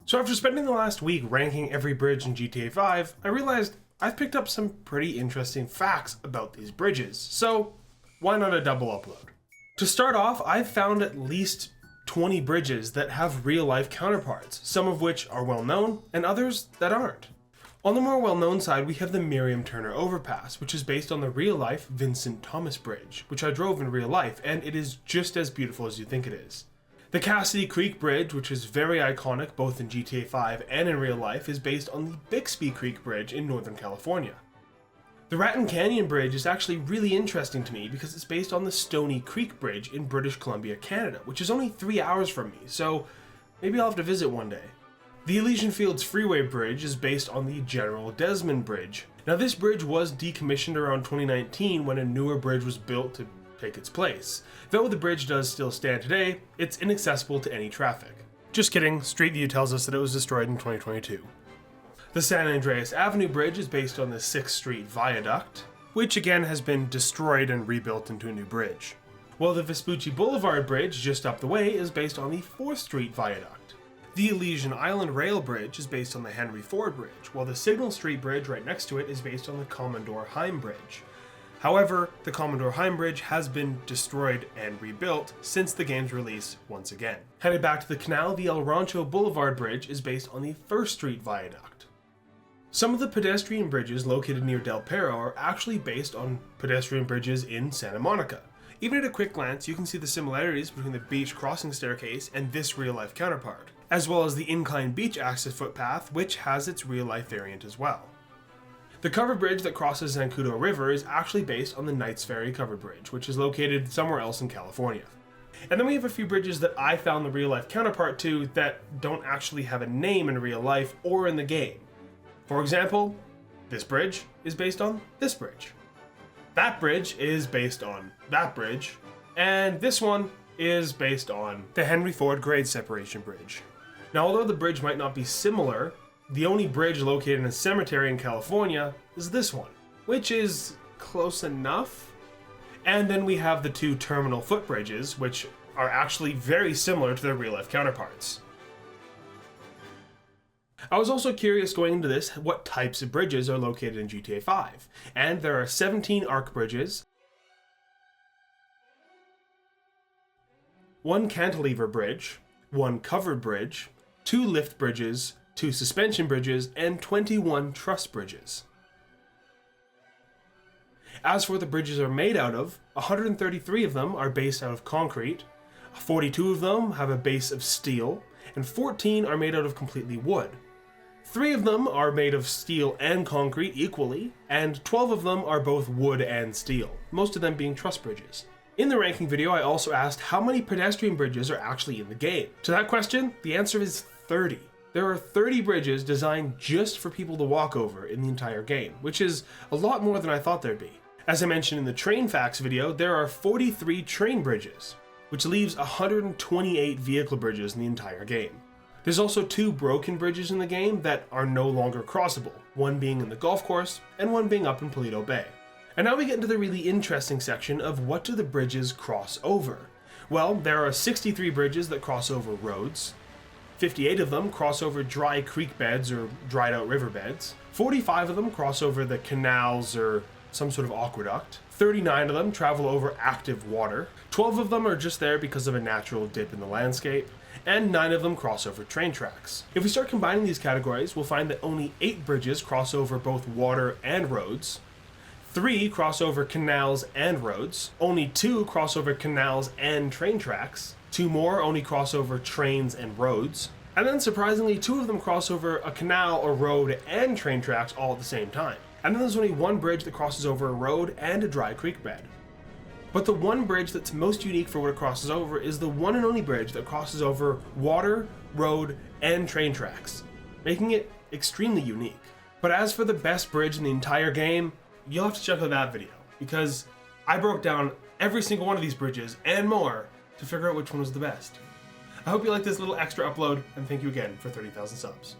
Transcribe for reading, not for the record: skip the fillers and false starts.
So after spending the last week ranking every bridge in GTA 5, I realized I've picked up some pretty interesting facts about these bridges, so why not a double upload? To start off, I've found at least 20 bridges that have real-life counterparts, some of which are well-known and others that aren't. On the more well-known side, we have the Miriam Turner Overpass, which is based on the real-life Vincent Thomas Bridge, which I drove in real life, and it is just as beautiful as you think it is. The Cassidy Creek Bridge, which is very iconic both in GTA 5 and in real life, is based on the Bixby Creek Bridge in Northern California. The Raton Canyon Bridge is actually really interesting to me because it's based on the Stony Creek Bridge in British Columbia, Canada, which is only 3 hours from me, so maybe I'll have to visit one day. The Elysian Fields Freeway Bridge is based on the General Desmond Bridge. Now this bridge was decommissioned around 2019 when a newer bridge was built to take its place. Though the bridge does still stand today, it's inaccessible to any traffic. Just kidding, Street View tells us that it was destroyed in 2022. The San Andreas Avenue Bridge is based on the 6th Street Viaduct, which again has been destroyed and rebuilt into a new bridge. While the Vespucci Boulevard Bridge just up the way is based on the 4th Street Viaduct. The Elysian Island Rail Bridge is based on the Henry Ford Bridge, while the Signal Street Bridge right next to it is based on the Commodore Heim Bridge. However, the Commodore Heim Bridge has been destroyed and rebuilt since the game's release once again. Headed back to the canal, the El Rancho Boulevard Bridge is based on the 1st Street Viaduct. Some of the pedestrian bridges located near Del Perro are actually based on pedestrian bridges in Santa Monica. Even at a quick glance, you can see the similarities between the beach crossing staircase and this real-life counterpart, as well as the inclined beach access footpath, which has its real-life variant as well. The covered bridge that crosses Zancudo River is actually based on the Knights Ferry covered bridge, which is located somewhere else in California. And then we have a few bridges that I found the real-life counterpart to that don't actually have a name in real life or in the game. For example, this bridge is based on this bridge. That bridge is based on that bridge, and this one is based on the Henry Ford Grade Separation Bridge. Now, although the bridge might not be similar, the only bridge located in a cemetery in California is this one, which is close enough. And then we have the two terminal footbridges, which are actually very similar to their real-life counterparts. I was also curious going into this what types of bridges are located in GTA 5, and there are 17 arc bridges, 1 cantilever bridge, 1 covered bridge, 2 lift bridges, 2 suspension bridges, and 21 truss bridges. As for the bridges are made out of, 133 of them are based out of concrete, 42 of them have a base of steel, and 14 are made out of completely wood. 3 of them are made of steel and concrete equally, and 12 of them are both wood and steel, most of them being truss bridges. In the ranking video, I also asked how many pedestrian bridges are actually in the game. To that question, the answer is 30. There are 30 bridges designed just for people to walk over in the entire game, which is a lot more than I thought there'd be. As I mentioned in the train facts video, there are 43 train bridges, which leaves 128 vehicle bridges in the entire game. There's also 2 broken bridges in the game that are no longer crossable, one being in the golf course and one being up in Paleto Bay. And now we get into the really interesting section of what do the bridges cross over? Well, there are 63 bridges that cross over roads, 58 of them cross over dry creek beds or dried out river beds, 45 of them cross over the canals or some sort of aqueduct, 39 of them travel over active water, 12 of them are just there because of a natural dip in the landscape, and 9 of them cross over train tracks. If we start combining these categories, we'll find that only 8 bridges cross over both water and roads, 3 cross over canals and roads, only 2 cross over canals and train tracks, 2 more only cross over trains and roads, and then surprisingly 2 of them cross over a canal, a road, and train tracks all at the same time. And then there's only 1 bridge that crosses over a road and a dry creek bed. But the one bridge that's most unique for what it crosses over is the one and only bridge that crosses over water, road, and train tracks, making it extremely unique. But as for the best bridge in the entire game, you'll have to check out that video, because I broke down every single one of these bridges and more to figure out which one was the best. I hope you liked this little extra upload, and thank you again for 30,000 subs.